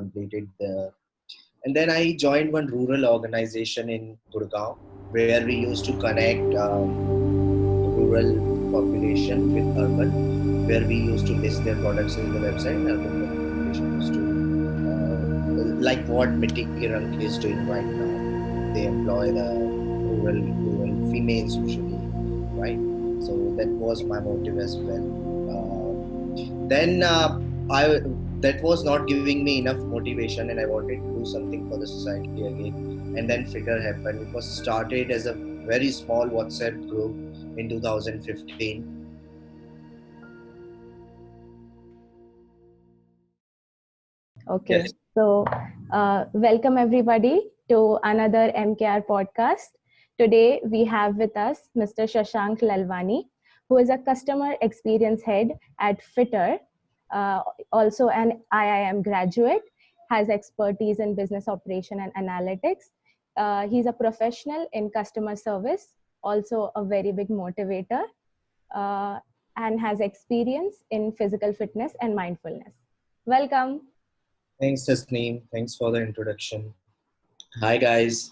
completed the. And then I joined one rural organization in Gurgaon where we used to connect rural population with urban, where we used to list their products in the website, and urban population used to, like what Mitti Ke Rang is doing right now. They employ the rural females usually, right? So that was my motive as well. Then I that was not giving me enough motivation, and I wanted to do something for the society again. And then FITTR happened. It was started as a very small WhatsApp group in 2015. Okay, Yes. so welcome everybody to another MKR podcast. Today we have with us Mr. Shashank Lalwani, who is a customer experience head at FITTR, also an IIM graduate, has expertise in business operation and analytics. He's a professional in customer service, also a very big motivator, uh, and has experience in physical fitness and mindfulness. Welcome. Thanks, Tasneem. Thanks for the introduction. Hi, guys.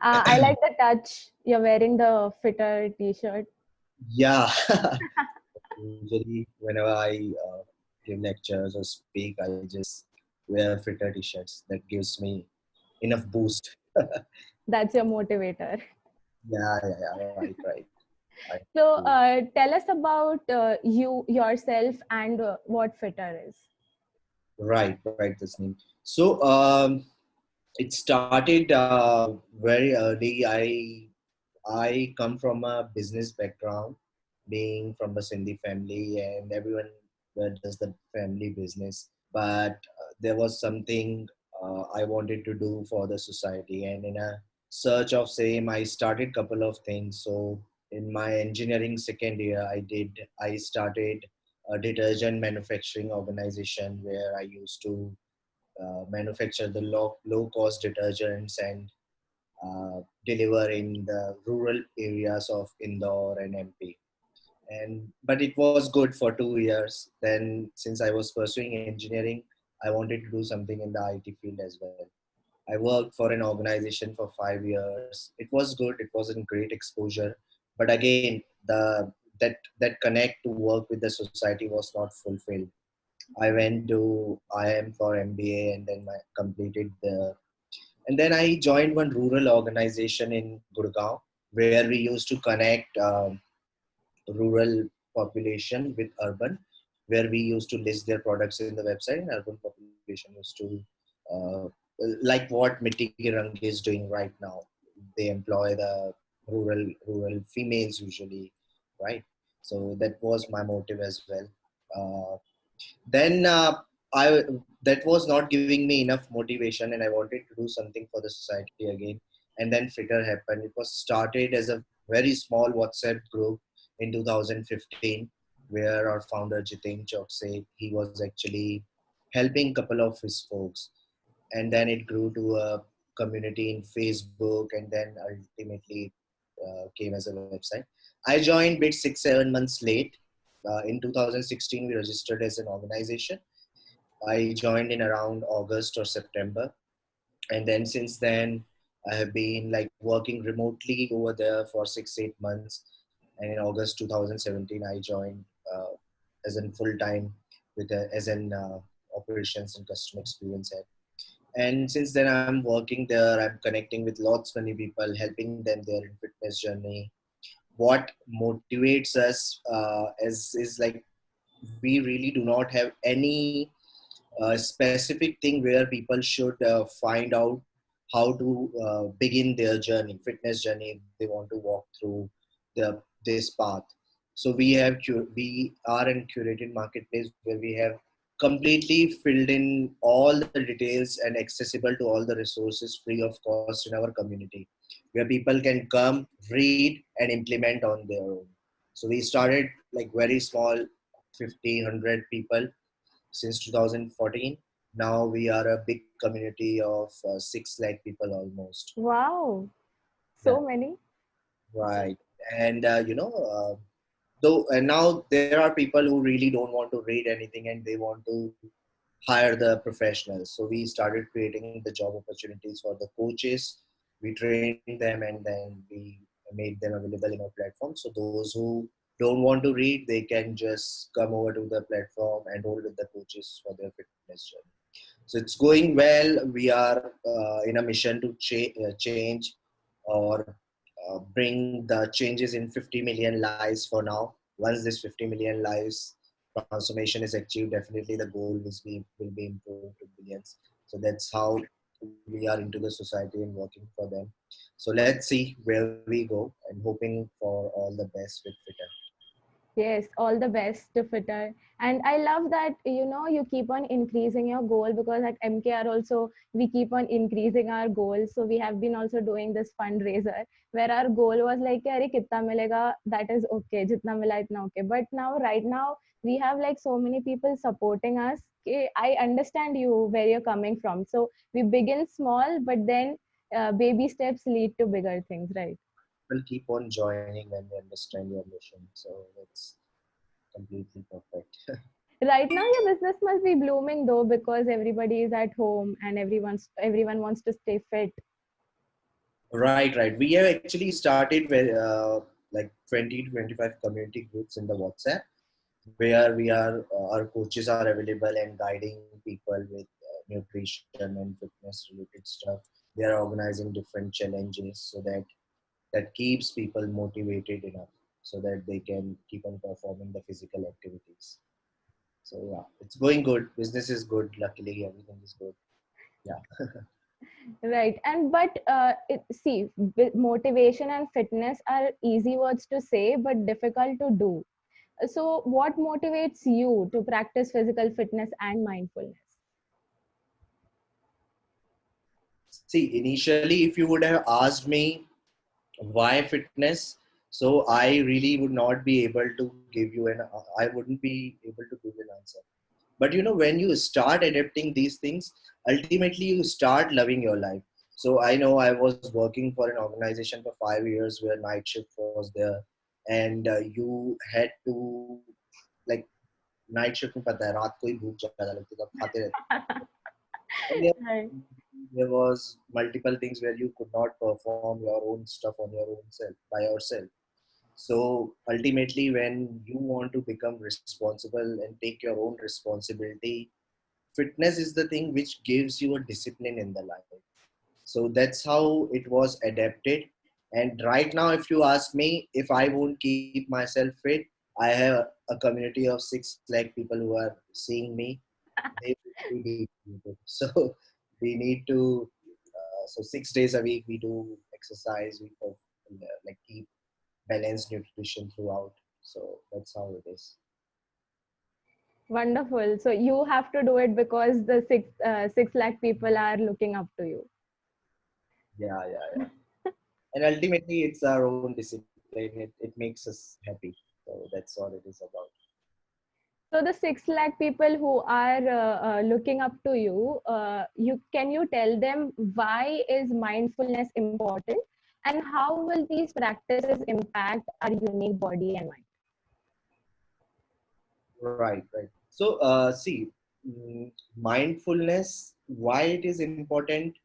I like the touch. You're wearing the FITTR t-shirt. Yeah. Usually, whenever I give lectures or speak, I just wear FITTR t-shirts. That gives me enough boost. That's your motivator. Yeah. Right. I So do. tell us about you yourself and what FITTR is. Right, Tasneem. So it started very early. I come from a business background, being from a Sindhi family, and everyone does the family business. But there was something I wanted to do for the society, and in a search of same, I started couple of things. So in my engineering second year, I started a detergent manufacturing organization where I used to manufacture the low cost detergents and deliver in the rural areas of Indore and MP. And but it was good for 2 years. Then, since I was pursuing engineering, I wanted to do something in the IT field as well. I worked for an organization for 5 years. It was good. It was a great exposure. But again, that connect to work with the society was not fulfilled. I went to IIM for MBA and then I completed the. And then I joined one rural organization in Gurgaon where we used to connect rural population with urban, where we used to list their products in the website, and urban population used to, uh, like what Mitti Ke Rang is doing right now. They employ the rural females usually, right? So that was my motive as well. Uh, then I that was not giving me enough motivation, and I wanted to do something for the society again. And then FITTR happened. It was started as a very small WhatsApp group in 2015, where our founder Jiten Chokse, he was actually helping couple of his folks, and then it grew to a community in Facebook, and then ultimately came as a website. I joined bit 6-7 months late. In 2016, we registered as an organization. I joined in around August or September, and then since then, I have been like working remotely over there for 6-8 months. And in August 2017, I joined as in full time as an operations and customer experience head. And since then, I'm working there. I'm connecting with lots many people, helping them their fitness journey. What motivates us is like we really do not have any specific thing where people should find out how to begin their journey, fitness journey. They want to walk through this path. So we are in curated marketplace where we have completely filled in all the details and accessible to all the resources free of cost in our community, where people can come, read, and implement on their own. So we started like very small, 50, 100 people since 2014. Now we are a big community of 6 lakh people almost. Wow, Yeah, so many. right. And though and now there are people who really don't want to read anything and they want to hire the professionals. So we started creating the job opportunities for the coaches. We trained them and then we made them available in our platform. So those who don't want to read, they can just come over to the platform and enroll with the coaches for their fitness journey. So it's going well. We are in a mission to change or bring the changes in 50 million lives for now. Once this 50 million lives transformation is achieved, definitely the goal will be improved to billions. So that's how we are into the society and working for them. So let's see where we go and hoping for all the best with FITTR. Yes, all the best to FITTR. And I love that, you keep on increasing your goal, because at MKR also, we keep on increasing our goals. So we have been also doing this fundraiser where our goal was like, Arey, kitna milega? That is okay. Jitna mila, itna okay. But now, right now, we have like so many people supporting us. Okay, I understand you where you're coming from. So we begin small, but then baby steps lead to bigger things, right? People keep on joining when they understand your mission. So that's completely perfect. Right now your business must be blooming though, because everybody is at home and everyone wants to stay fit. Right, right. We have actually started with like 20 to 25 community groups in the WhatsApp where we are our coaches are available and guiding people with nutrition and fitness related stuff. They are organizing different challenges so that keeps people motivated enough so that they can keep on performing the physical activities. So yeah, it's going good. Business is good. Luckily, everything is good. Yeah. Right. And but see, motivation and fitness are easy words to say but difficult to do. So what motivates you to practice physical fitness and mindfulness? See, initially, if you would have asked me why fitness, so I really would not be able to give you I wouldn't be able to give an answer. But when you start adapting these things, ultimately you start loving your life. So I know I was working for an organization for 5 years where night shift was there, and you had to, like, night shift में पता है रात को ही भूख ज्यादा लगती है तो आप खाते रहते हैं. And Right. there was multiple things where you could not perform your own stuff on your own self by yourself. So ultimately, when you want to become responsible and take your own responsibility, fitness is the thing which gives you a discipline in the life. So that's how it was adapted. And right now, if you ask me if I won't keep myself fit, I have a community of 6 lakh people who are seeing me. They will be demotivated. So we need to. So 6 days a week we do exercise. We like keep balanced nutrition throughout. So that's how it is. Wonderful. So you have to do it because the 6 lakh people are looking up to you. Yeah, yeah, yeah. And ultimately, it's our own discipline. It makes us happy. So that's all it is about. So the 6 lakh people who are looking up to you, you can you tell them why is mindfulness important, and how will these practices impact our unique body and mind? Right, right. So, see, mindfulness, why it is important,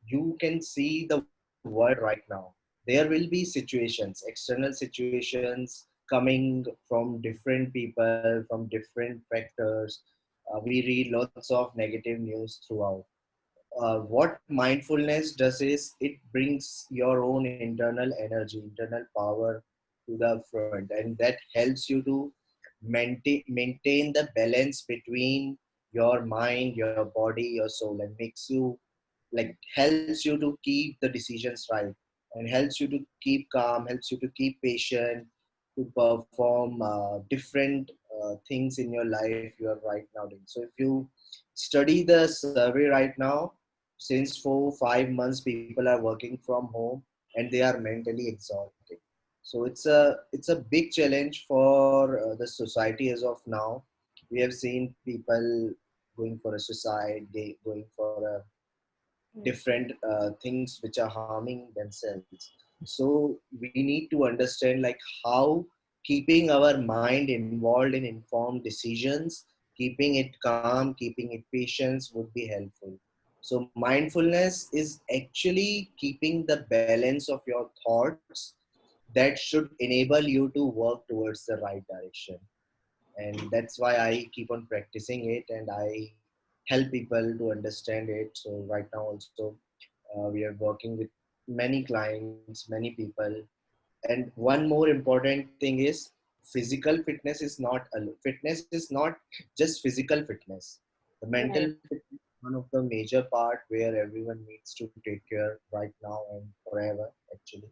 you can see the world right now. There will be situations, external situations coming from different people, from different factors. We read lots of negative news throughout. What mindfulness does is it brings your own internal energy, internal power to the front, and that helps you to maintain the balance between your mind, your body, your soul, and makes you, like, helps you to keep the decisions right, and helps you to keep calm, helps you to keep patient, to perform different things in your life you are right now doing. So if you study the survey right now, since 4 5 months people are working from home and they are mentally exhausted. So it's a big challenge for the society as of now. We have seen people going for a suicide, they going for a different things which are harming themselves. So we need to understand, like, how keeping our mind involved in informed decisions keeping it calm, keeping it patience would be helpful. So mindfulness is actually keeping the balance of your thoughts that should enable you to work towards the right direction. And that's why I keep on practicing it, and I help people to understand it. So right now also we are working with many clients, many people. And one more important thing is physical fitness is not fitness is not just physical fitness. The mental Right. fitness is one of the major part where everyone needs to take care right now and forever, actually,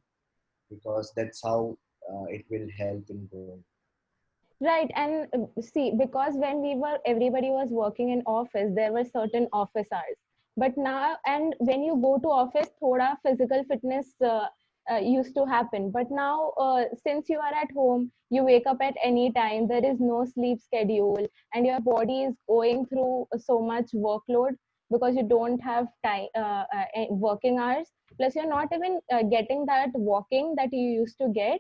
because that's how it will help in growing. Right, and see, because when everybody was working in office, there were certain office hours. But now, and when you go to office, thoda physical fitness used to happen. But now, since you are at home, you wake up at any time. There is no sleep schedule, and your body is going through so much workload because you don't have time, working hours. Plus, you're not even getting that walking that you used to get,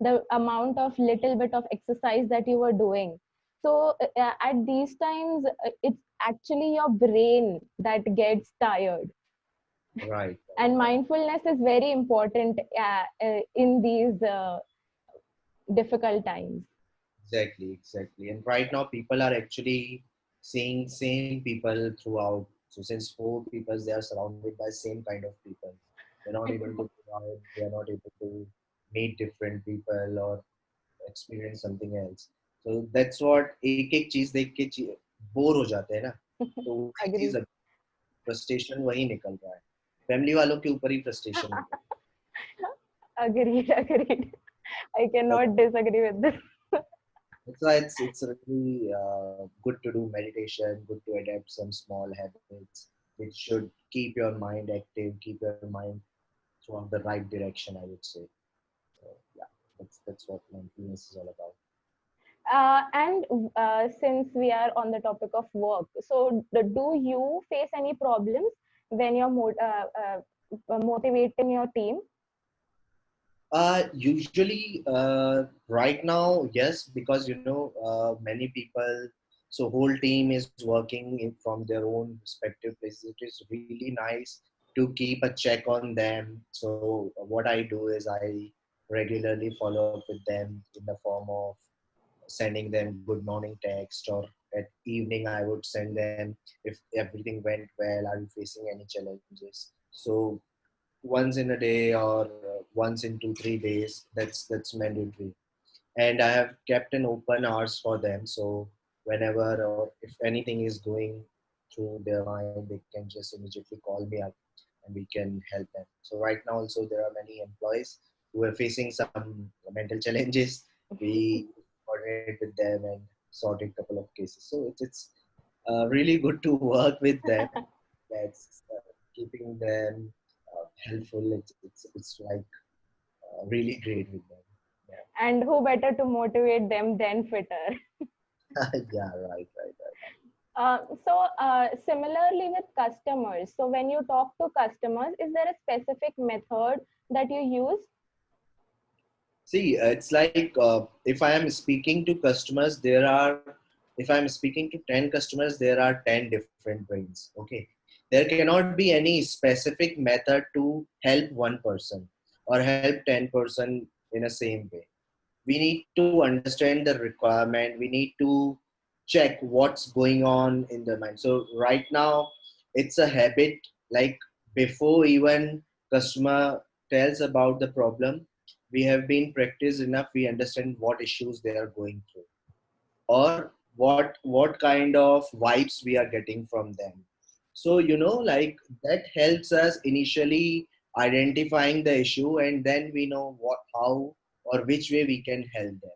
the amount of little bit of exercise that you were doing. So at these times, it's actually your brain that gets tired, Right, and right. mindfulness is very important in these difficult times. Exactly, exactly. And right now, people are actually seeing same people throughout. So since four people, they are surrounded by same kind of people. They're not able to go out. They are not able to meet different people or experience something else. So that's what एक एक चीज देख के bore हो जाते हैं ना. तो वही चीज Agree. फ्रस्ट्रेशन वही निकल रहा है. फैमिली वालों के ऊपर ही फ्रस्ट्रेशन निकल Agreed, agreed. I रहा है. cannot disagree with this. That's why it's really good to do meditation, good to adapt some small habits which should keep your mind active, keep your mind throughout the right direction, I would say. So yeah, that's what mindfulness is all about. And since we are on the topic of work, so do you face any problems when you're motivating your team? Usually, right now, yes, because many people, so whole team is working from their own respective places. It is really nice to keep a check on them. So what I do is I regularly follow up with them in the form of sending them good morning text, or at evening I would send them if everything went well, are you facing any challenges. So once in a day or once in 2 3 days, that's mandatory. And I have kept an open hours for them, so whenever or if anything is going through their mind, they can just immediately call me up and we can help them. So right now also there are many employees who are facing some mental challenges. We coordinate with them and sorted a couple of cases. So it's really good to work with them. That's keeping them helpful. It's like really great with them. And who better to motivate them than FITTR? Yeah, right. Similarly with customers, so when you talk to customers, is there a specific method that you use? See, it's like if I am speaking to customers, if I'm speaking to 10 customers, there are 10 different brains. Okay. There cannot be any specific method to help one person or help 10% in a same way. We need to understand the requirement. We need to check what's going on in the mind. So right now it's a habit, like before even customer tells about the problem, we have been practiced enough, we understand what issues they are going through, or what kind of vibes we are getting from them. So like that helps us initially identifying the issue, and then we know what how or which way we can help them.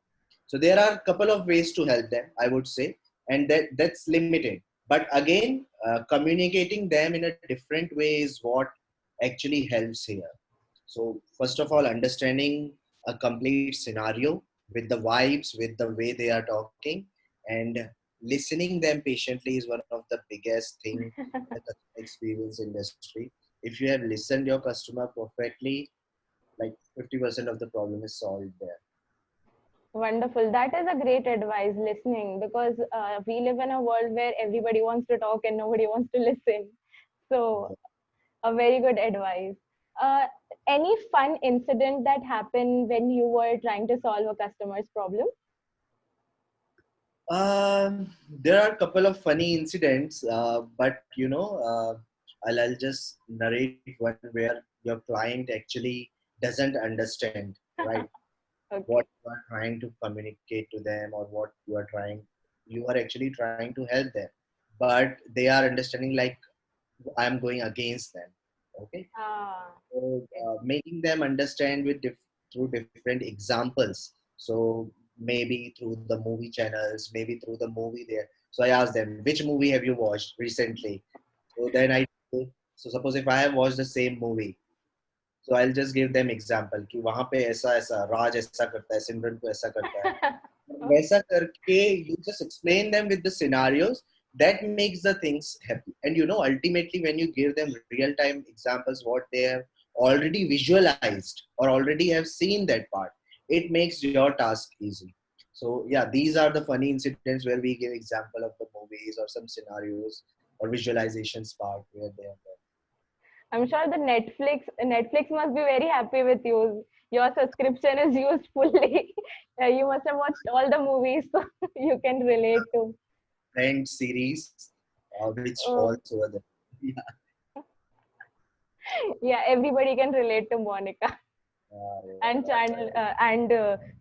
So there are a couple of ways to help them, I would say, and that's limited. But again, communicating them in a different way is what actually helps here. So first of all, understanding a complete scenario with the vibes, with the way they are talking, and listening them patiently is one of the biggest thing in the customer experience industry. If you have listened your customer perfectly, like 50% of the problem is solved there. Wonderful. That is a great advice, listening, because we live in a world where everybody wants to talk and nobody wants to listen. So, a very good advice. Uh, any fun incident that happened when you were trying to solve a customer's problem? There are a couple of funny incidents, but I'll just narrate one where your client actually doesn't understand, right? What Okay. you are trying to communicate to them, or what you are actually trying to help them, but they are understanding like I'm going against them. Okay, Ah, so okay. making them understand through different examples. So maybe through the movie channels, maybe through the movie there. So I asked them, which movie have you watched recently? So then so suppose if I have watched the same movie, so I'll just give them example कि वहाँ पे ऐसा ऐसा राज ऐसा करता है, सिमरन को ऐसा करता है. वैसा करके you just explain them with the scenarios that makes the things happy. And ultimately when you give them real time examples what they have already visualized or already have seen that part, it makes your task easy. So yeah, these are the funny incidents where we give example of the movies or some scenarios or visualizations part where they are there. I'm sure the Netflix must be very happy with you. Your subscription is used fully. You must have watched all the movies, so you can relate to. Friend series which falls Oh, over there. Yeah, yeah, everybody can relate to Monica and channel and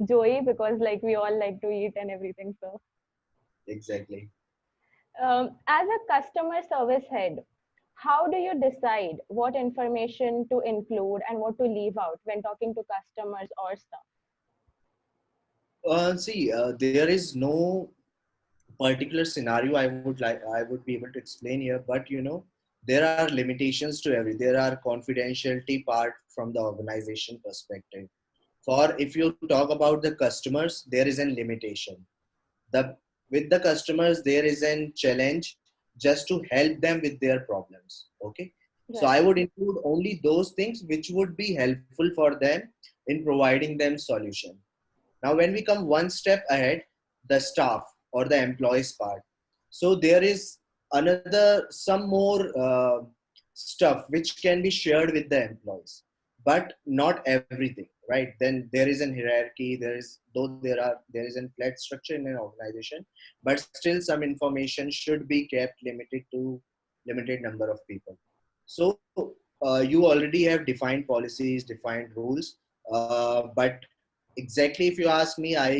Joey, because like we all like to eat and everything. So, exactly. as a customer service head, how do you decide what information to include and what to leave out when talking to customers or staff? See, there is no particular scenario I would be able to explain here, but there are limitations to every. There are confidentiality part from the organization perspective. For if you talk about the customers, there is a limitation. The With the customers there is a challenge just to help them with their problems. Okay, so I Right. would include only those things which would be helpful for them in providing them solution. Now when we come one step ahead, the staff or the employees part, so there is another some more stuff which can be shared with the employees, but not everything, right? Then there is an hierarchy, there is a flat structure in an organization, but still some information should be kept limited to limited number of people. So you already have defined policies, defined rules, but exactly if you ask me, I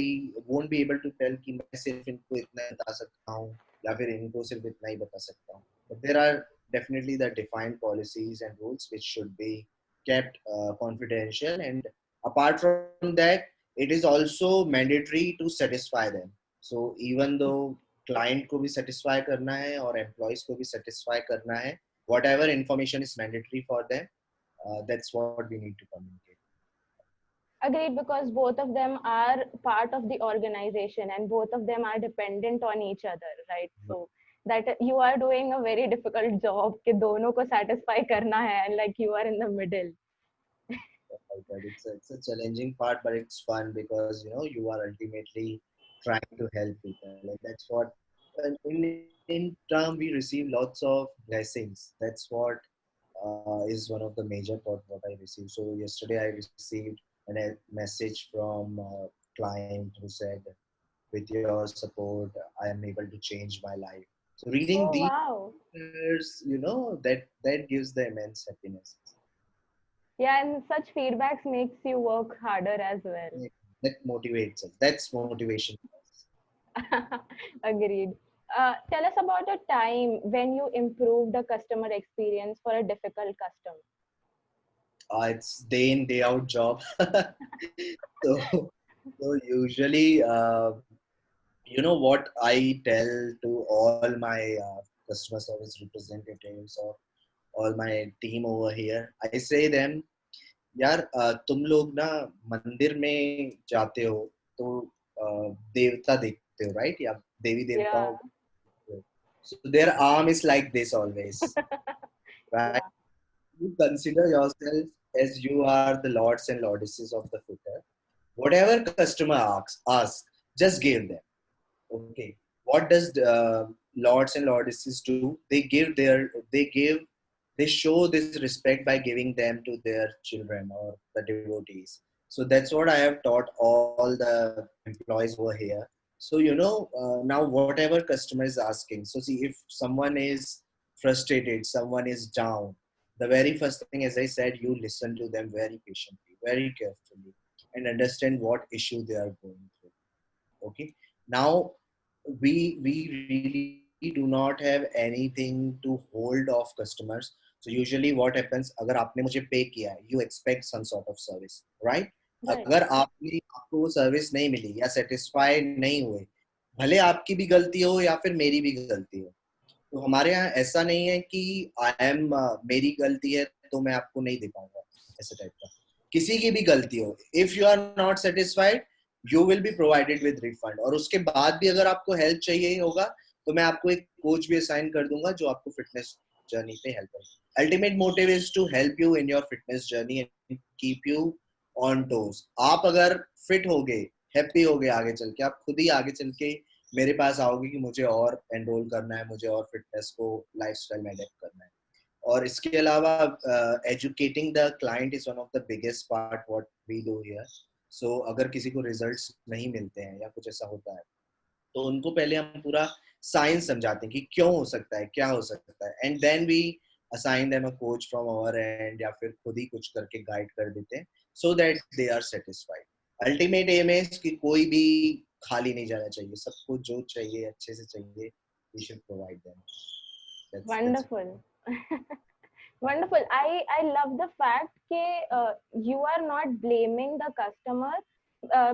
won't be able to tell कि मैं सिर्फ इनको इतना ही बता सकता हूँ या फिर इनको सिर्फ इतना ही बता सकता हूँ. But there are definitely the defined policies and rules which should be kept confidential. And apart from that, it is also mandatory to satisfy them. So even though client को भी satisfy करना है और employees को भी satisfy करना है, whatever information is mandatory for them, that's what we need to communicate. Agreed, because both of them are part of the organization and both of them are dependent on each other, right? So that you are doing a very difficult job कि दोनों को satisfy करना है, and like you are in the middle. Like that. It's a challenging part, but it's fun because you are ultimately trying to help people. Like that's what, and in term we receive lots of blessings. That's what is one of the major part what I received. So yesterday I received a message from a client who said, "With your support, I am able to change my life." So reading Oh, these wow. letters, that gives the immense happiness. Yeah, and such feedbacks makes you work harder as well. That motivates us. That's motivation. Agreed. Tell us about a time when you improved the customer experience for a difficult customer. It's day in day out job. so so usually, what I tell to all my customer service representatives or all my team over here, I say them, यार तुम लोग ना मंदिर में जाते हो तो देवता देखते हो, राइट? या देवी Yeah. देवताओं. So their arm is like this always, right? Yeah. You consider yourself as you are the lords and lordesses of the FITTR. whatever customer ask, just give them. Okay, what does lords and lordesses do? They show this respect by giving them to their children or the devotees. So that's what I have taught all the employees over here. So now whatever customer is asking, so see, if someone is frustrated, someone is down, the very first thing, as I said, you listen to them very patiently, very carefully, and understand what issue they are going through. Okay, now we really do not have anything to hold off customers. So usually what happens, अगर आपने मुझे पे किया है, you expect some sort of service, right? Right. अगर आपको वो service नहीं मिली या सेटिस्फाई नहीं हुए, भले आपकी भी गलती हो या फिर मेरी भी गलती हो, तो हमारे यहाँ ऐसा नहीं है कि आई एम मेरी गलती है तो मैं आपको नहीं दे पाऊंगा, ऐसे टाइप का। किसी की भी गलती हो, if you are not satisfied, you will be provided with refund. और उसके बाद भी अगर आपको हेल्प चाहिए होगा, तो मैं आपको एक कोच भी असाइन कर दूंगा जो आपको फिटनेस जर्नी पे हेल्प करेगा। Ultimate motive is to help you in your fitness journey and keep you on toes. आप अगर फिट हो गए, हैप्पी हो गए, आगे चल के आप खुद ही आगे चल के मेरे पास आओगे कि मुझे और एनरोल करना है, मुझे और फिटनेस को लाइफस्टाइल में अडेप्ट करना है। और इसके अलावा educating the client is one of the biggest part what we do here. So अगर किसी को रिजल्ट्स नहीं मिलते हैं या कुछ ऐसा होता है, तो उनको पहले हम पूरा साइंस समझाते हैं कि क्यों हो सकता है, क्या हो सकता है, and then we assign them a coach from our end, या फिर खुद ही कुछ करके गाइड कर देते हैं, so that they are satisfied. Ultimate aim is कि कोई भी खाली नहीं जाना चाहिए, सबको जो चाहिए अच्छे से चाहिए, we should provide them. That's Wonderful. Wonderful. I love the fact that you are not blaming the customer,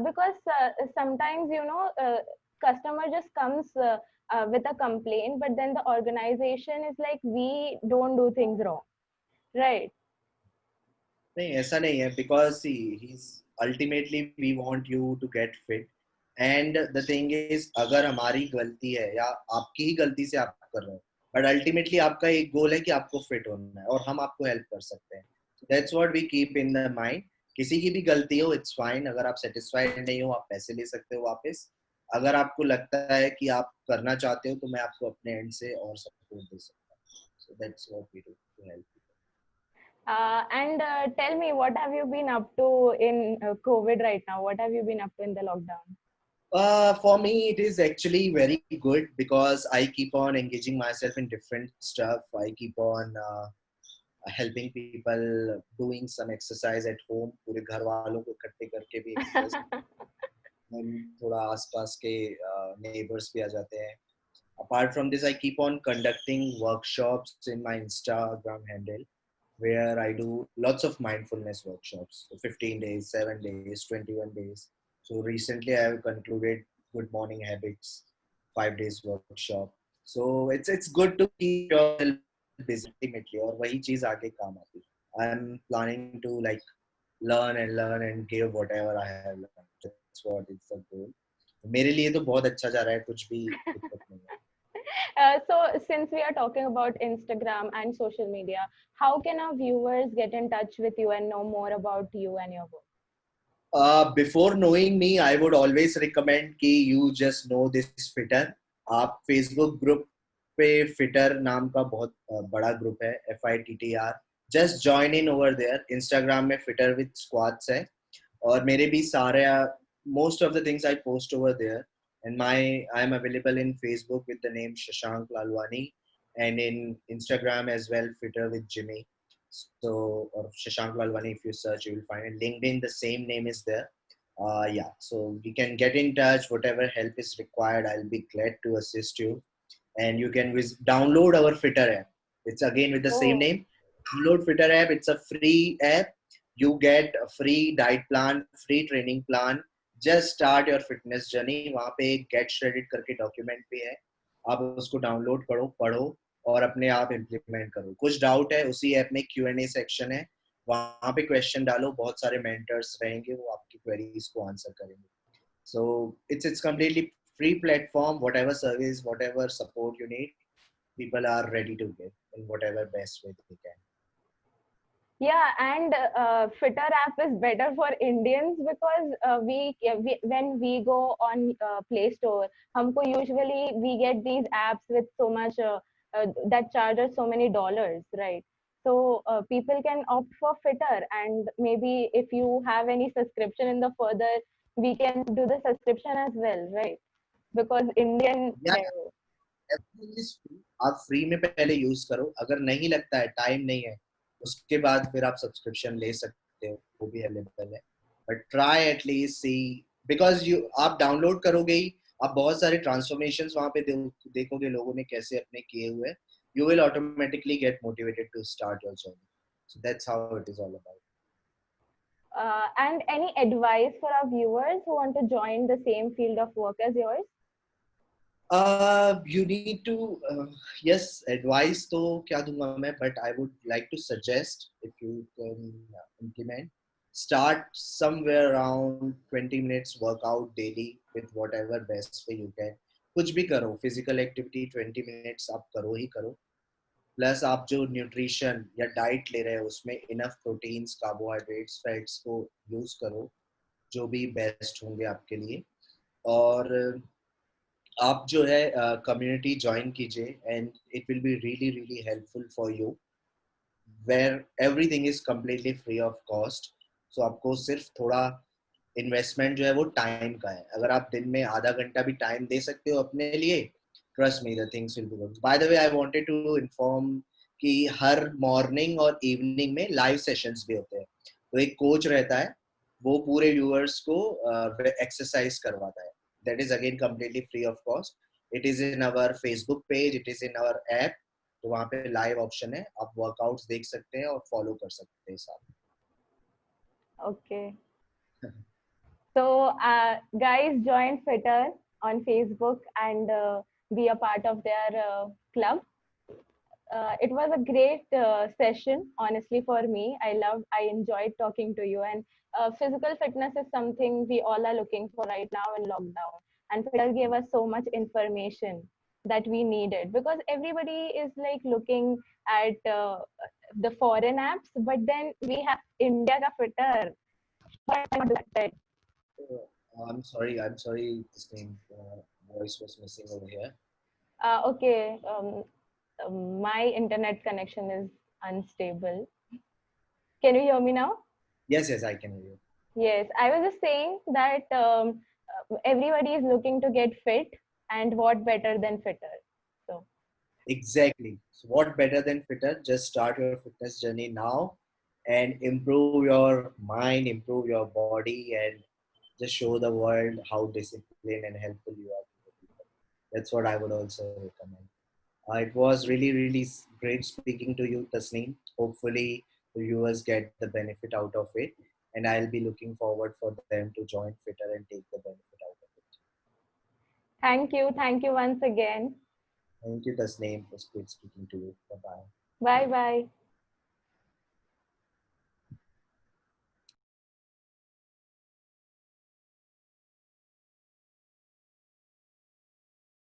because sometimes customer just comes with a complaint, but then the organization is like, we don't do things wrong, right? नहीं, ऐसा नहीं है, because see, he's ultimately we want you to get fit, and the thing is, अगर हमारी गलती है या आपकी ही गलती से आप कर रहे हो, बट अल्टीमेटली आपका एक गोल है कि आपको फिट होना है और हम आपको हेल्प कर सकते हैं। That's what we keep in the mind. किसी की भी गलती हो, इट्स फाइन। अगर आप सेटिस्फाइड नहीं हो, आप पैसे ले सकते हो वापस। अगर आपको लगता है कि आप करना चाहते हो, तो मैं आपको अपने एंड से और सपोर्ट दे सकता हूँ। So that's what we do to help. And tell me, what have you been up to in COVID right now? What have you been up to in the lockdown? For me, it is actually very good because I keep on engaging myself in different stuff. I keep on helping people doing some exercise at home. पूरे घर वालों को इकट्ठे करके भी exercise, थोड़ा आसपास के neighbors भी आ जाते हैं। Apart from this, I keep on conducting workshops in my Instagram handle, where I do lots of mindfulness workshops. So 15 days, 7 days, 21 days. So recently I have concluded Good Morning Habits 5 days workshop. So it's good to keep yourself busy ultimately, और वही चीज आगे काम आती है। I'm planning to like learn and give whatever I have learned. That's what is the goal. मेरे लिए तो बहुत अच्छा जा रहा है, कुछ भी दिक्कत नहीं है। So, since we are talking about Instagram and social media, how can our viewers get in touch with you and know more about you and your work? Before knowing me, I would always recommend कि you just know this FITTR. आप Facebook group पे FITTR नाम का बहुत बड़ा group है, FITTR. Just join in over there. Instagram में FITTR with squads है, और मेरे भी सारे most of the things I post over there. And I am available in Facebook with the name Shashank Lalwani, and in Instagram as well, FITTR with Jimmy. So, or Shashank Lalwani, if you search, you will find it. LinkedIn, the same name is there. Yeah, so you can get in touch. Whatever help is required, I'll be glad to assist you. And you can download our FITTR app. It's again with the same Oh, name. Download FITTR app. It's a free app. You get a free diet plan, free training plan. Just start your fitness journey. वहाँ पे एक get shredded करके document भी है. आप उसको download करो, पढ़ो, और अपने आप इम्प्लीमेंट करो। कुछ डाउट है, उसी ऐप में Q&A सेक्शन है, वहाँ पे क्वेश्चन डालो, बहुत सारे मेंटर्स रहेंगे, वो आपकी क्वेरीज को आंसर करेंगे। सो it's completely free platform. Whatever service, whatever support you need, people are ready to give in whatever best way they can. Yeah, and FITTR app is better for Indians because we when we go on Play Store, हमको usually we get these apps with so much that charges so many dollars, right? So people can opt for FITTR, and maybe if you have any subscription in the further, we can do the subscription as well, right? Because Indian Yeah, everything is free. आप free में पहले use करो, अगर नहीं लगता है, time नहीं है, उसके बाद फिर आप सब्सक्रिप्शन ले सकते हो, वो भी अवेलेबल है. But try at least see, because you आप डाउनलोड करोगे ही, आप बहुत सारे ट्रांसफॉर्मेशंस वहां पे देखोगे लोगों ने कैसे अपने किए हुए, you will automatically get motivated to start your journey. So that's how it is all about. And any advice for our viewers who want to join the same field of work as yours? You need to, yes, advice तो क्या दूंगा मैं, but I would like to suggest if you can implement, start somewhere around 20 minutes workout daily with whatever best way you can. कुछ भी करो, physical activity 20 minutes आप करो ही करो. प्लस आप जो न्यूट्रिशन या डाइट ले रहे हो उसमें इनफ प्रोटीन्स, कार्बोहाइड्रेट्स, फैट्स को यूज करो, जो भी बेस्ट होंगे आपके लिए. और आप जो है कम्युनिटी ज्वाइन कीजिए, and it will be really really helpful for you, where everything is completely free of cost. So आपको सिर्फ थोड़ा इन्वेस्टमेंट जो है वो टाइम का है. अगर आप दिन में आधा घंटा भी टाइम दे सकते हो अपने लिए, trust me the things will be good. By the way, I wanted to inform कि हर मॉर्निंग और इवनिंग में लाइव सेशंस भी होते हैं. तो एक कोच रहता है, वो पूरे व्यूअर्स को एक्सरसाइज करवाता है. That is again completely free of cost. It is in our Facebook page, it is in our app. तो वहाँ पे लाइव ऑप्शन है, आप वर्कआउट्स देख सकते हैं और फॉलो कर सकते हैं साथ. Okay. So, guys, join FITTR on Facebook and be a part of their club. It was a great session, honestly, for me. I enjoyed talking to you. And physical fitness is something we all are looking for right now in lockdown. And FITTR gave us so much information that we needed because everybody is like looking at the foreign apps, but then we have India ka FITTR. Why not do that, right? I'm sorry, this name voice was missing over here. Okay. My internet connection is unstable. Can you hear me now? Yes, I can hear you. Yes, I was just saying that everybody is looking to get fit, and what better than FITTR? So, Exactly. So what better than FITTR? Just start your fitness journey now and improve your mind, improve your body, and just show the world how disciplined and helpful you are to the people. That's what I would also recommend. It was really, really great speaking to you, Tasneem. Hopefully, the viewers get the benefit out of it, and I'll be looking forward for them to join FITTR and take the benefit out of it. thank you. Thank you once again. Thank you, Tasneem. It was great speaking to you. Bye bye. Bye bye.